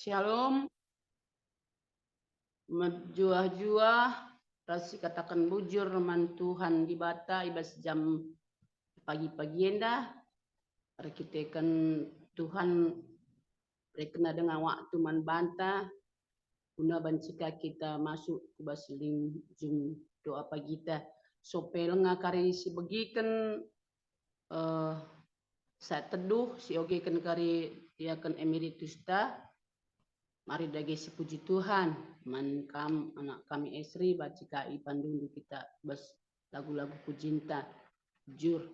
Shalom, menjuah-juah, rasi katakan bujur man Tuhan di bata ibas jam pagi-pagi endah, kita kan Tuhan rekena dengan waktu man banta, guna bancika kita masuk ke basling jum doa pagi kita, sopel ngakari si begikan saat teduh si oge kan kari dia kan emeritus ta. Mari dagi sepuji Tuhan, man anak kami Esri baca kai pandundu kita bas lagu-lagu pujinta jur.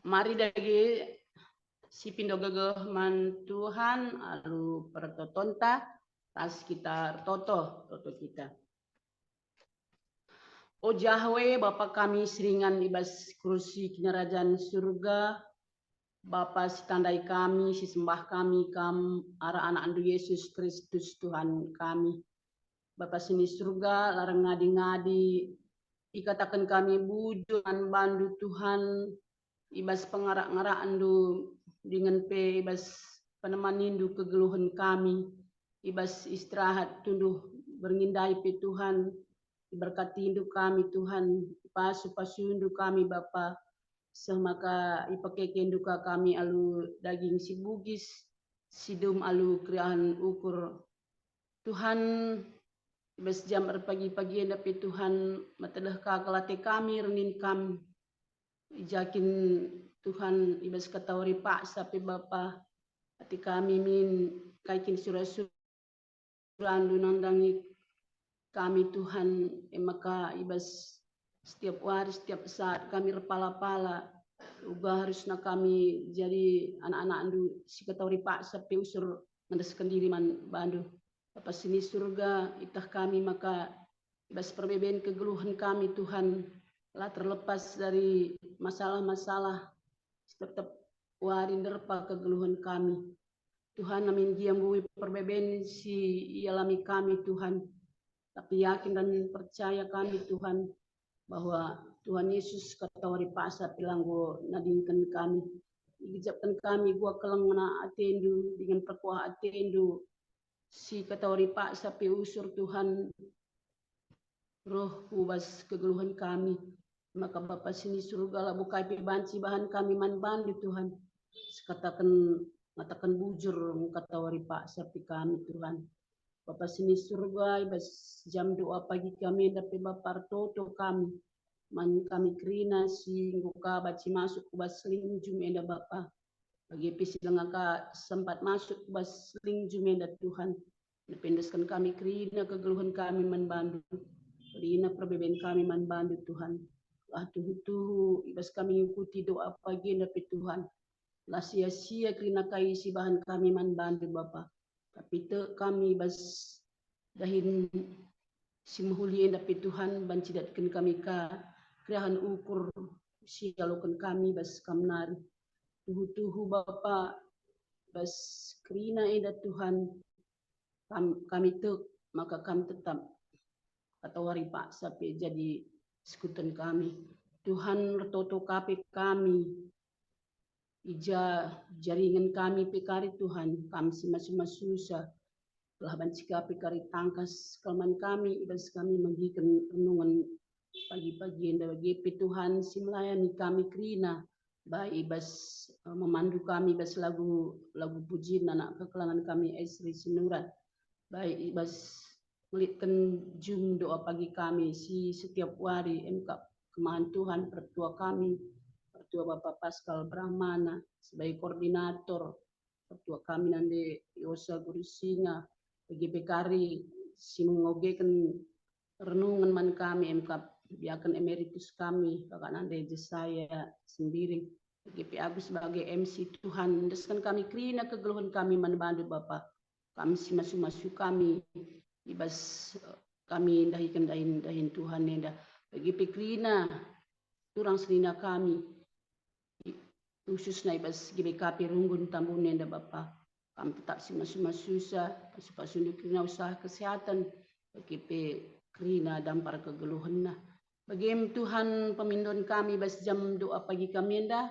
Mari dagi si pindo gegeh man Tuhan alu pertotonta tas kita toto kita. O Yahweh Bapa kami seringan ibas kursi kerajaan surga, Bapa si tandai kami, si sembah kami, arah anak andu Yesus Kristus Tuhan kami. Bapa sini surga, larang ngadi-ngadi, ikatakan kami bujuan bandu Tuhan, ibas pengarak-ngarak andu dengan ibas penemanindu kegeluhan kami, ibas istirahat tunduh berngindai pe Tuhan, berkati induk kami Tuhan, pasu-pasu induk kami Bapa, semaka ipake kenduka kami alu daging si bugis, sidum alu kriahan ukur Tuhan, ibas jam pagi-pagi tapi Tuhan matelah kagalate kami renin kami jakin Tuhan ibas katawari pak sapi Bapa hati kami min kaikin surah-surah andu nandangi kami Tuhan maka ibas setiap hari setiap saat kami repala-pala uga harusnya kami jadi anak-anak andu si katawari pak sapi usur mendeskan diri man bandu Bapa sini surga itah kami maka ibas perbedaan kegeluhan kami Tuhan lah terlepas dari masalah-masalah tetap warinderpa kegeluhan kami. Tuhan amin giam bui perbeben si ialami kami Tuhan. Tapi yakin dan percaya kami Tuhan bahwa Tuhan Yesus katawari pasa pilanggo nadingkan kami. Ijabkan kami gua kelengna atendu dengan perkuah atendu si katawari pasa pi usur Tuhan roh ubas kegeluhan kami. Maka Bapa sini surga lah bukai pi banci bahan kami man bandu Tuhan. Sekatakan mengatakan bujur katawari pak sapi kami Tuhan. Bapa sini surga ibas jam doa pagi kami dapat Bapa toto kami. Man kami kerina si nguka baci masuk kubas seling jumenda Bapa. Bagi pisi lengaka sempat masuk kubas seling jumenda Tuhan. Dependeskan kami kerina kegeluhan kami man bandu. Kerina perbeben kami man bandu Tuhan. Lah tuhu ibas kami ikuti doa pagi dapat Tuhan. Lah sia-sia kerina kaisi bahan kami man bandu Bapa. Tapi te kami bas dahin simhulien dapat Tuhan bancidatkan kami ka kerahan ukur sialokan kami bas kamnari. Tuhu Bapa bas kerina eda Tuhan kami te maka kami tetap katawari Pak sampai jadi sekutan kami. Tuhan retoto kape kami ija jaringan kami pekari Tuhan kami masih susah telah bancika pekari tangkas kelman kami ibas kami menggikan renungan pagi-pagi yang bagi Tuhan si melayani kami kerina baik ibas memandu kami ibas lagu pujian anak kekelangan kami Esri Sinurat baik ibas melitkan jum doa pagi kami si setiap hari MK kemahan Tuhan pertua kami Pertua Bapak Pascal Brahmana sebagai koordinator, pertua kami nanti Yosa Guru Singa, PGP si mengogekan renungan man kami MK biarkan emeritus kami, kakak nanti saya sendiri, PGP Agus sebagai MC Tuhan, deskan kami kerina kegeluhan kami man bandu Bapak, kami si masuk kami, ibas kami dahikan dahin Tuhan nenda, PGP kerina, turang selina kami, khusus na ibas GBKP Runggun Tambun nenda Bapa. Kami tetap sima susah, pasu-pasu kerina usaha kesehatan, GP kerina dampar kegeluhan na. Bagi Tuhan pemindon kami bas jam doa pagi kami nenda,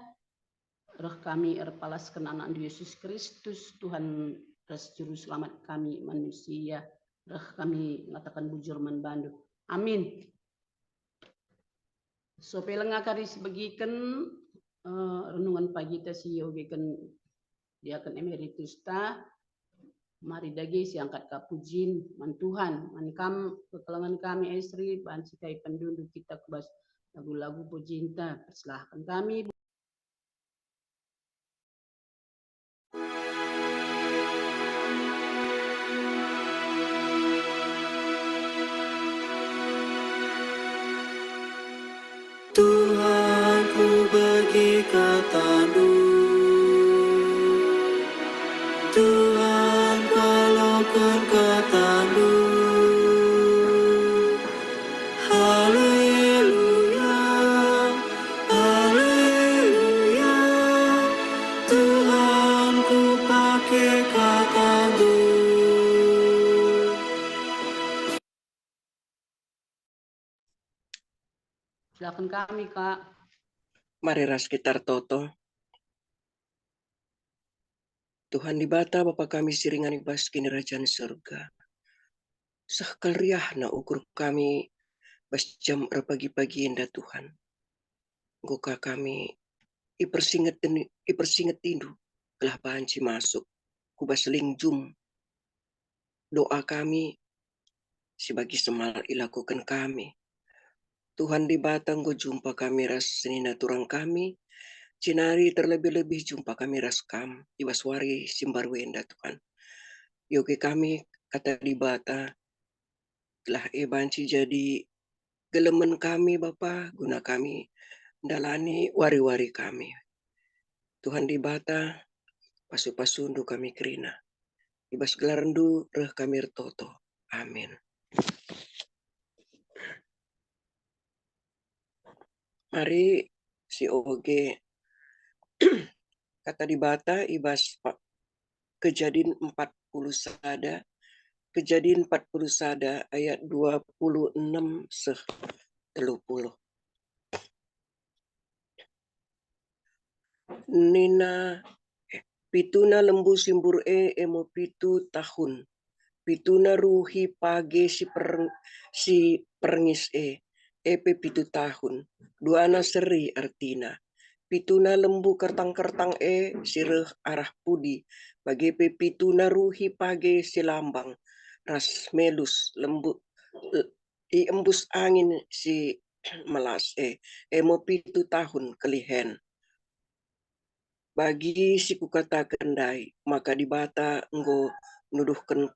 roh kami erpalaskan anak Yesus Kristus, Tuhan ras juru selamat kami manusia, roh kami mengatakan bujur man bandu. Amin. So pelengakari sebagikan renungan pagi ta si yogi kan dia kan emeritus ta mari dagi si angkat kapujin man Tuhan man kam kekelangan kami Esri banci kai penduduk kita kebas lagu-lagu pujin ta persilahkan kami. Tuhan ku bagi kata-Mu, Tuhan walaukan kata-Mu, haleluya, haleluya, Tuhan ku pakai kata-Mu. Silakan kami Kak. Mari ras kita toto. Tuhan di bata Bapa kami siringan ibas kini kerajaan surga. Sakal riah na ukur kami bas jam pagi-pagi indah Tuhan. Goka kami ipersinget tindu telah banci masuk kubas lingjum doa kami sebagai semal ilakukan kami. Tuhan di batang go jumpa kami ras senina turang kami. Cinari terlebih-lebih jumpa kami ras kam ibaswari simbarwenda Tuhan. Yogi kami kata di bata telah banci jadi gelemen kami Bapa guna kami dalani wari-wari kami. Tuhan di bata pasu-pasundu kami kerina. Ibas gelarandu reh kami retoto. Amin. Mari si oge Kata di Bata ibas Kejadian 40 sada, Kejadian 40 sada ayat 26 30. Nina pituna lembu simbur emo pitu tahun. Pituna ruhi page si perngis epe pitu tahun. Duana seri artina. Pituna lembu kertang-kertang sireh arah pudi. Bagi pe pituna ruhi page si lambang. Ras melus lembu i embus angin si melas emo pitu tahun kelihen. Bagi si kukata kendai, maka di Bata enggo nuduhkan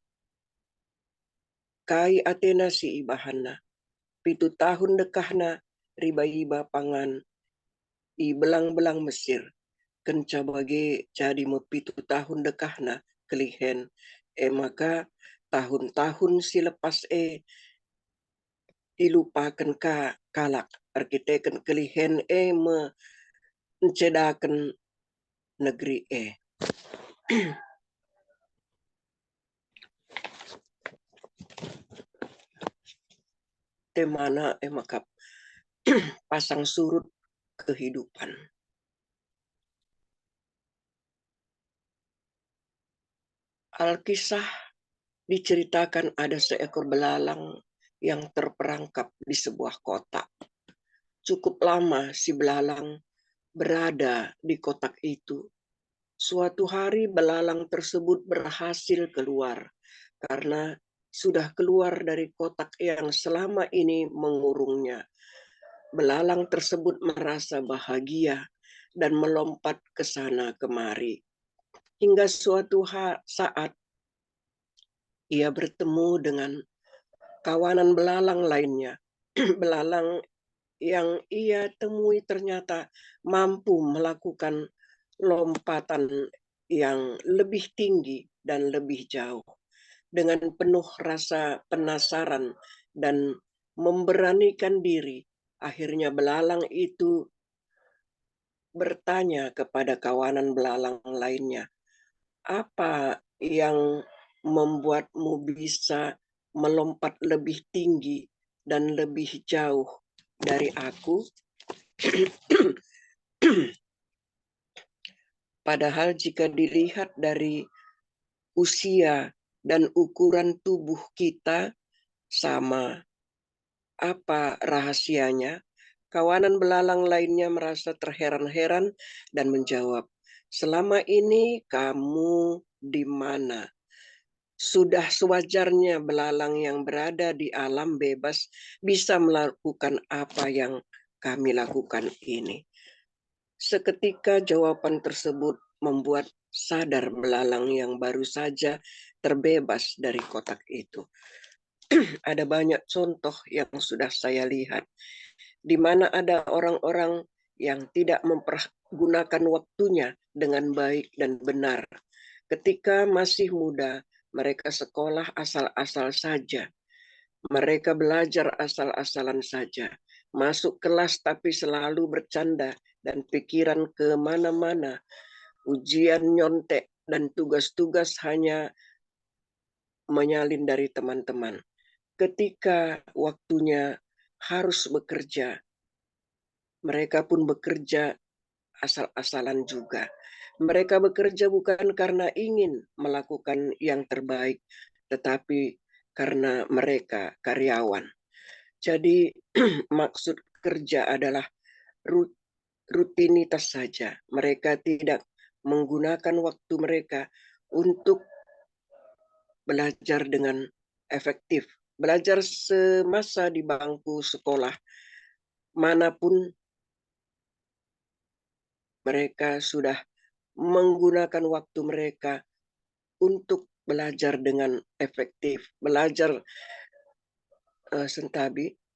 kai Athena si ibahana. Pitu tahun dekahna riba-iba pangan i belang-belang Mesir. Kenca bagi jadi mo pitu tahun dekahna kelihen. Maka tahun-tahun si lepas dilupakan ka kalak arkiteken kelihen mencedakan negeri temana makap pasang surut kehidupan. Alkisah diceritakan ada seekor belalang yang terperangkap di sebuah kotak. Cukup lama si belalang berada di kotak itu. Suatu hari belalang tersebut berhasil keluar karena sudah keluar dari kotak yang selama ini mengurungnya. Belalang tersebut merasa bahagia dan melompat ke sana kemari. Hingga suatu saat ia bertemu dengan kawanan belalang lainnya. Belalang yang ia temui ternyata mampu melakukan lompatan yang lebih tinggi dan lebih jauh. Dengan penuh rasa penasaran dan memberanikan diri, akhirnya belalang itu bertanya kepada kawanan belalang lainnya, apa yang membuatmu bisa melompat lebih tinggi dan lebih jauh dari aku? Padahal jika dilihat dari usia dan ukuran tubuh kita sama, apa rahasianya? Kawanan belalang lainnya merasa terheran-heran dan menjawab, selama ini kamu di mana? Sudah sewajarnya belalang yang berada di alam bebas bisa melakukan apa yang kami lakukan ini. Seketika jawaban tersebut membuat sadar belalang yang baru saja terbebas dari kotak itu. Ada banyak contoh yang sudah saya lihat, di mana ada orang-orang yang tidak mempergunakan waktunya dengan baik dan benar. Ketika masih muda, mereka sekolah asal-asal saja. Mereka belajar asal-asalan saja. Masuk kelas tapi selalu bercanda dan pikiran kemana-mana. Ujian nyontek dan tugas-tugas hanya menyalin dari teman-teman. Ketika waktunya harus bekerja, mereka pun bekerja asal-asalan juga. Mereka bekerja bukan karena ingin melakukan yang terbaik, tetapi karena mereka karyawan. Jadi maksud kerja adalah rutinitas saja. Mereka tidak menggunakan waktu mereka untuk belajar dengan efektif. Belajar semasa di bangku sekolah manapun mereka sudah menggunakan waktu mereka untuk belajar dengan efektif. Belajar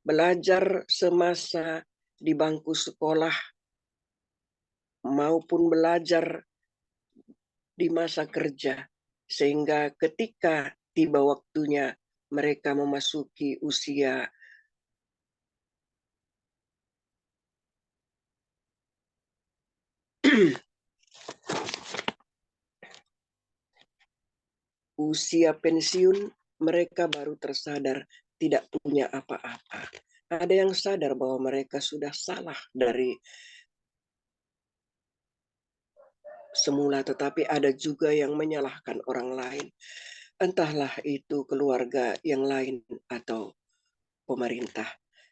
belajar semasa di bangku sekolah maupun belajar di masa kerja, sehingga ketika tiba waktunya mereka memasuki usia usia pensiun, mereka baru tersadar tidak punya apa-apa. Ada yang sadar bahwa mereka sudah salah dari semula, tetapi ada juga yang menyalahkan orang lain. Entahlah itu keluarga yang lain atau pemerintah.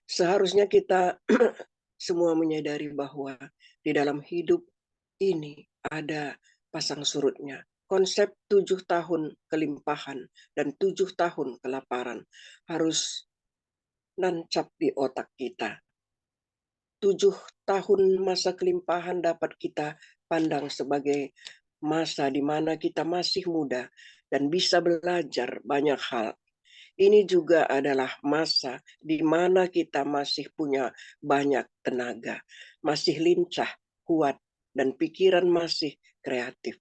Seharusnya kita semua menyadari bahwa di dalam hidup ini ada pasang surutnya. Konsep 7 tahun kelimpahan dan 7 tahun kelaparan harus nancap di otak kita. 7 tahun masa kelimpahan dapat kita pandang sebagai masa di mana kita masih muda dan bisa belajar banyak hal. Ini juga adalah masa di mana kita masih punya banyak tenaga, masih lincah, kuat, dan pikiran masih kreatif.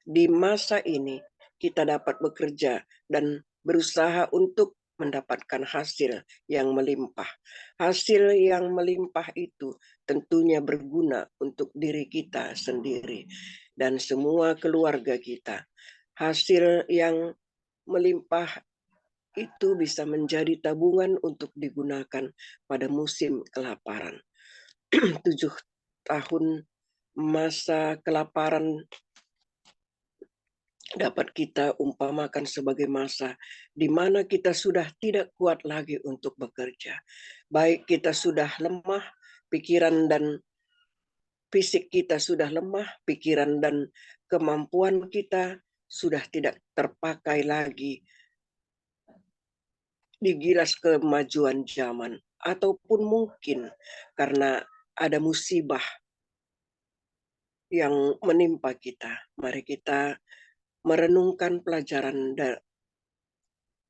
Di masa ini kita dapat bekerja dan berusaha untuk mendapatkan hasil yang melimpah. Hasil yang melimpah itu tentunya berguna untuk diri kita sendiri dan semua keluarga kita. Hasil yang melimpah itu bisa menjadi tabungan untuk digunakan pada musim kelaparan. 7 tahun masa kelaparan dapat kita umpamakan sebagai masa di mana kita sudah tidak kuat lagi untuk bekerja. Baik kita sudah lemah, pikiran dan fisik kita sudah lemah, pikiran dan kemampuan kita sudah tidak terpakai lagi digilas kemajuan zaman, ataupun mungkin karena ada musibah yang menimpa kita. Mari kita merenungkan pelajaran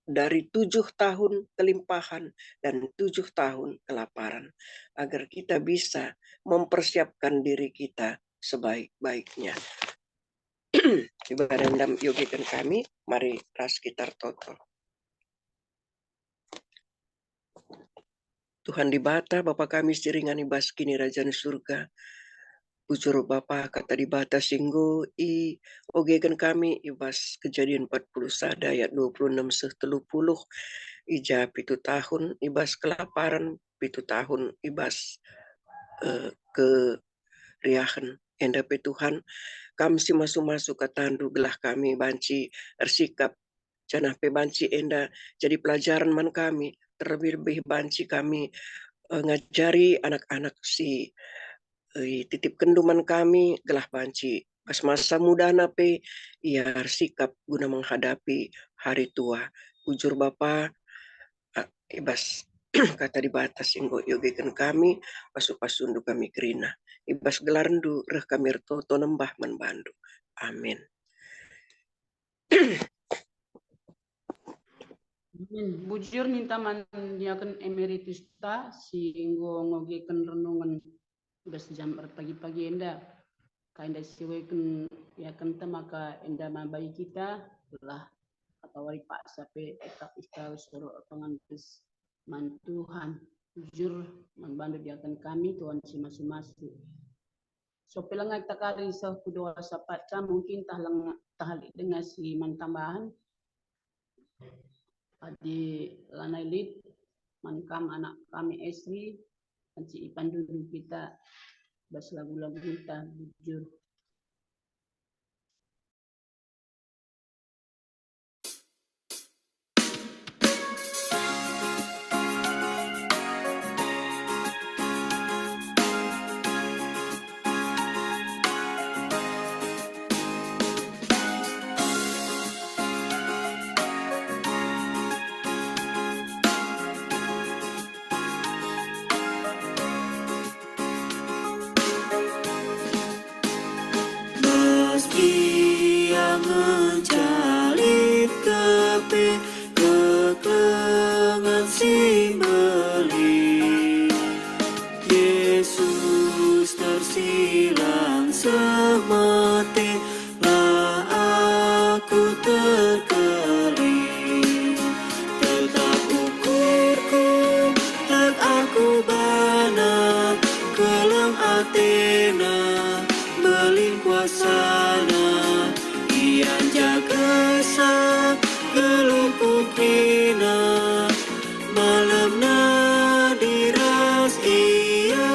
dari 7 tahun kelimpahan dan 7 tahun kelaparan, agar kita bisa mempersiapkan diri kita sebaik-baiknya. Ibadah dan yogikan kami, mari ras kita toto. Tuhan di bata, Bapa kami siringani baskini Rajan surga. Bujur Bapa kata di bata singgo i ogekan kami ibas Kejadian 40 sada ayat 26 setelupuluh ija 7 tahun ibas kelaparan 7 tahun ibas ke riahan endape Tuhan kami si masuk katandu gelah kami banci ersikap janah pe banci enda jadi pelajaran man kami terlebih-lebih banci kami ngajari anak-anak si titip kenduman kami gelah banci pas masa muda nape ia sikap guna menghadapi hari tua ujur Bapa ibas kata di batas inggo yogekan kami pasu-pasundu kami kerina ibas gelarndu reh kami toto nembah menbandu amin. Bujur minta mandiakan emeritus ta singgo ngogekan renungan bes jam pagi-pagi enda kainda siwekan ya kenta maka enda mabai kita telah atau wari pak sape etap istau suruh pengantus mantuhan bujur membantu diakan kami Tuhan si masu-masu so pelangai takari sah kudoa sapaca mungkin tahalik dengan si mantambahan di lanai lid mankam anak kami Esri panci ipan dulu kita bas lagu-lagu kita bujur. Atena, belin kuasa kina malam na diras iya.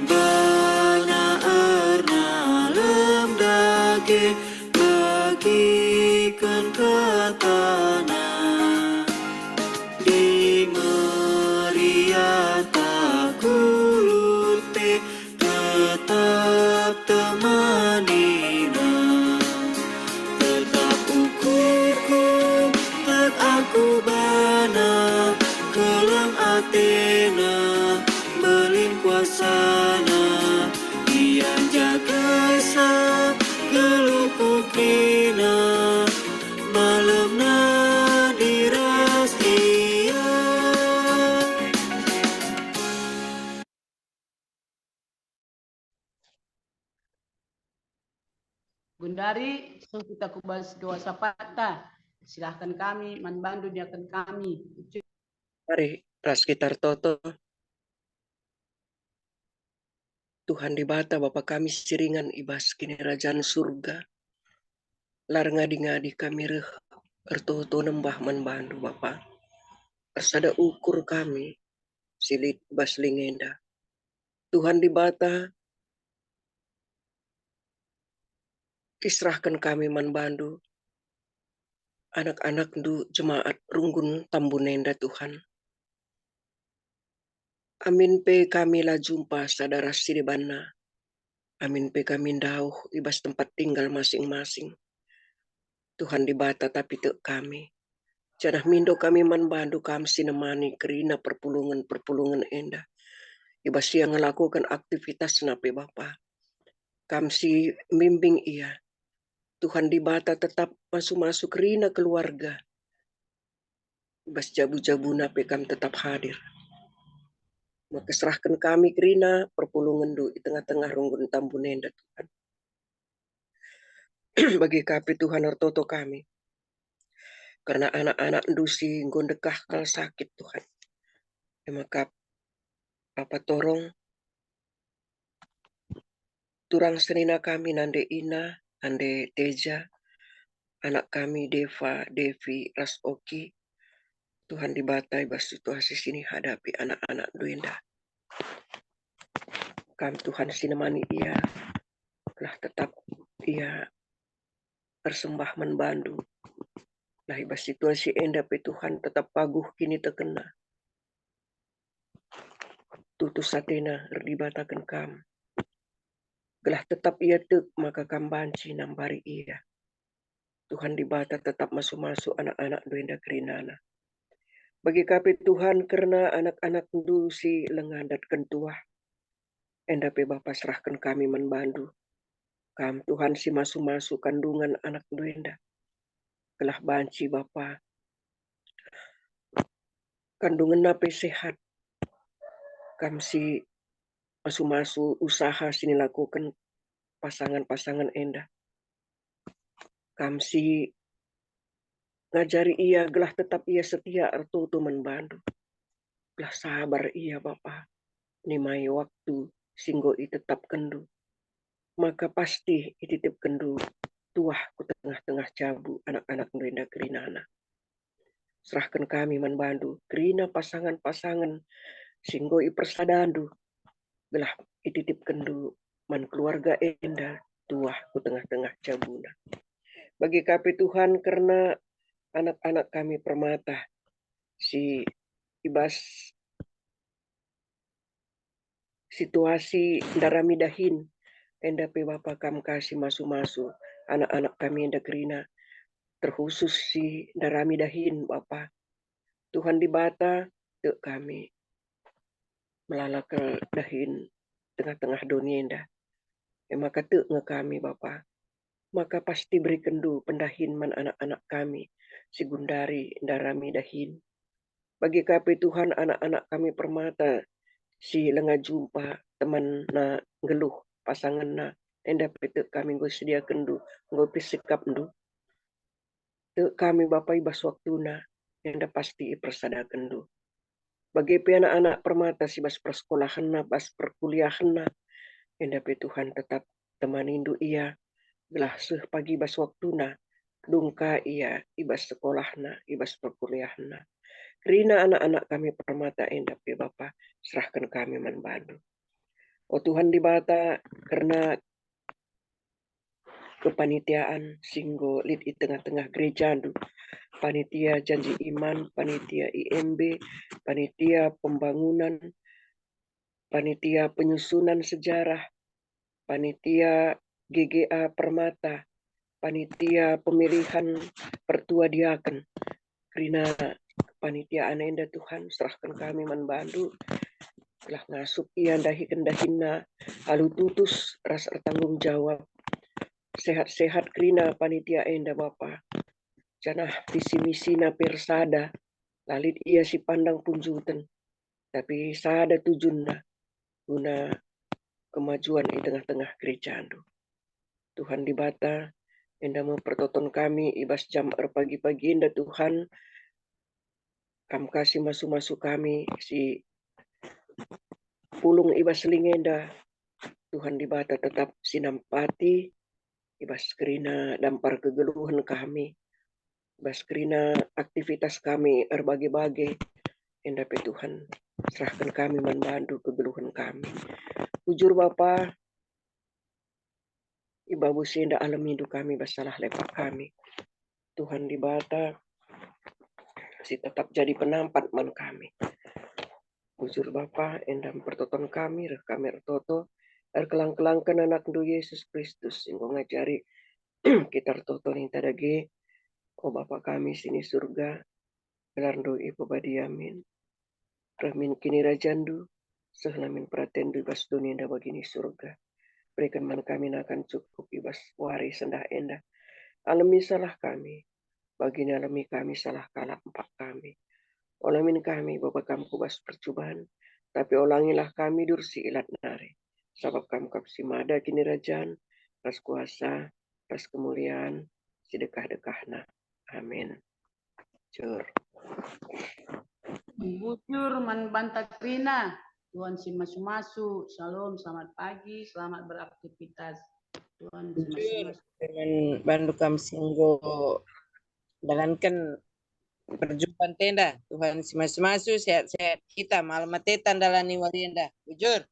Bana erna lem dage bagikan ke tanah di meriata kulute tetap temanina tetap ukurku tak aku bana kelang atena belin kuasana ia jaga sa geluku kina malam na diras iya. Gundari, so kita kubas doa sapata. Silahkan kami, membantu diakan kami. Mari, sekitar toto. Tuhan di bata Bapa kami siringan ibas kini kerajaan surga. Lar ngadi-ngadi kami reh ertoto nembah membantu Bapa. Persada ukur kami silit bas lingenda. Tuhan di bata kisrahkan kami membantu anak-anak du jemaat runggun tambunenda Tuhan. Amin pe kami la jumpa saudara sidibana. Amin pe kami dauh ibas tempat tinggal masing-masing. Tuhan di bata tapi te kami. Janah mindo kami membantu kami sinemani kerina perpulungan enda. Ibas yang melakukan aktivitas nape Bapa. Kami si bimbing ia. Tuhan di bata tetap masuk-masuk kerina keluarga. Ibas jabu-jabu nape kami tetap hadir. Maka serahkan kami kerina perpulungan du di tengah-tengah runggun tambunenda Tuhan. Bagi kami Tuhan ortoto kami. Karena anak-anak dusi gondekah kal sakit Tuhan. Maka apa torong turang senina kami nande Ina, nande Teja, anak kami Deva, Devi, Rasoki. Tuhan dibatai bas situasi sini hadapi anak-anak duenda. Kami Tuhan sinemani ia, lah tetap ia tersembah membantu. Lah ibas situasi enda pe Tuhan tetap paguh kini terkena. Tutus satena dibatakan kam. Gelah tetap ia tek maka kam banci nambari ia. Tuhan dibata tetap masuk-masuk anak-anak duenda kerinana. Bagi kami Tuhan karena anak-anak du si lengadat kentuah. Enda pe Bapa serahkan kami membantu. Kam Tuhan si masuk-masuk kandungan anak duenda. Kelah banci Bapa. Kandungan nape sehat. Kam si masuk-masuk usaha sini lakukan pasangan-pasangan enda. Kam si ngajari ia gelah tetap ia setia ertutu membantu. Gelah sabar ia Bapa. Nimai waktu singgo i tetap kendu. Maka pasti ititip kendu tuah ku tengah-tengah jabu anak-anak duenda kerinana. Serahkan kami membantu kerina pasangan-pasangan singgo i persadandu. Gelah ititip kendu man keluarga enda tuah ku tengah-tengah jabuna. Bagi kami Tuhan karena anak-anak kami permata si ibas situasi daramidahin enda pe Bapa kam kasih masuk-masuk anak-anak kami enda kerina terkhusus si daramidahin Bapa. Tuhan dibata te kami melalak dahin tengah-tengah dunia enda. Maka te nge kami Bapa. Maka pasti beri kendu pendahin man anak-anak kami si gundari daramidahin. Bagi kami Tuhan anak-anak kami permata si lenga jumpa teman na ngeluh pasangan na enda pete kami go sedia kendu go pisikap ndu te kami bapai bas waktuna enda pasti persada kendu bagi anak-anak permata si bas persekolahan na bas perkuliahan na enda pe Tuhan tetap temanindu ia gelah seh pagi bas waktuna dungka ia ibas sekolahna ibas perkuliahna rina anak-anak kami permata enda pe Bapa serahkan kami manbandu. Oh Tuhan di bata karena kepanitiaan singgo lid di tengah-tengah gereja du panitia janji iman, panitia IMB, panitia pembangunan, panitia penyusunan sejarah, panitia GGA Permata, panitia pemilihan pertua diaken. Rina panitia anenda Tuhan serahkan kami manbandu telah ngasup ia dahi kendahina halu tutus rasa tanggung jawab sehat-sehat krina panitia enda Bapa janah visi misi na persada lalit ia si pandang punjuten tapi sada tujunna guna kemajuan di tengah-tengah gereja ando. Tuhan di bata enda mempertonton kami ibas jam pagi-pagi enda Tuhan kam kasih masuk-masuk kami si pulung ibas lingenda Tuhan di bata tetap sinampati ibas kerina dampar kegeluhan kami ibas kerina aktivitas kami berbagai-bagai enda pe Tuhan serahkan kami membantu kegeluhan kami jujur Bapa ibabu senda alam hidup kami basalah lepak kami Tuhan di bata si tetap jadi penampat man kami jujur Bapa endam pertoton kami kami ertoto kelang-kelangkan anak du Yesus Kristus singgo ngajari kita ertoto ning tadage oh Bapa kami sini surga gelarndo ibu badiamin rahmin kini rajandu sehlamin pratendu bas dunia nda bagini surga berikan man kami akan cukup ibas waris sendah endah alami salah kami bagini alami kami salah kalah empat kami olamin kami Bapa kami kubas percobaan tapi ulangilah kami dursi ilat nari sabab kami kapsi mada kini rajan ras kuasa ras kemuliaan sedekah-dekahna amin Cur. Bujur manbanta Krina. Tuhan si masu-masu. Shalom, selamat pagi, selamat beraktivitas. Tuhan si masu-masu. Dengan bandu kami singgo jalankan perjumpaan tenda. Tuhan si masu-masu sehat-sehat kita malam matetan dalani walienda. Bujur.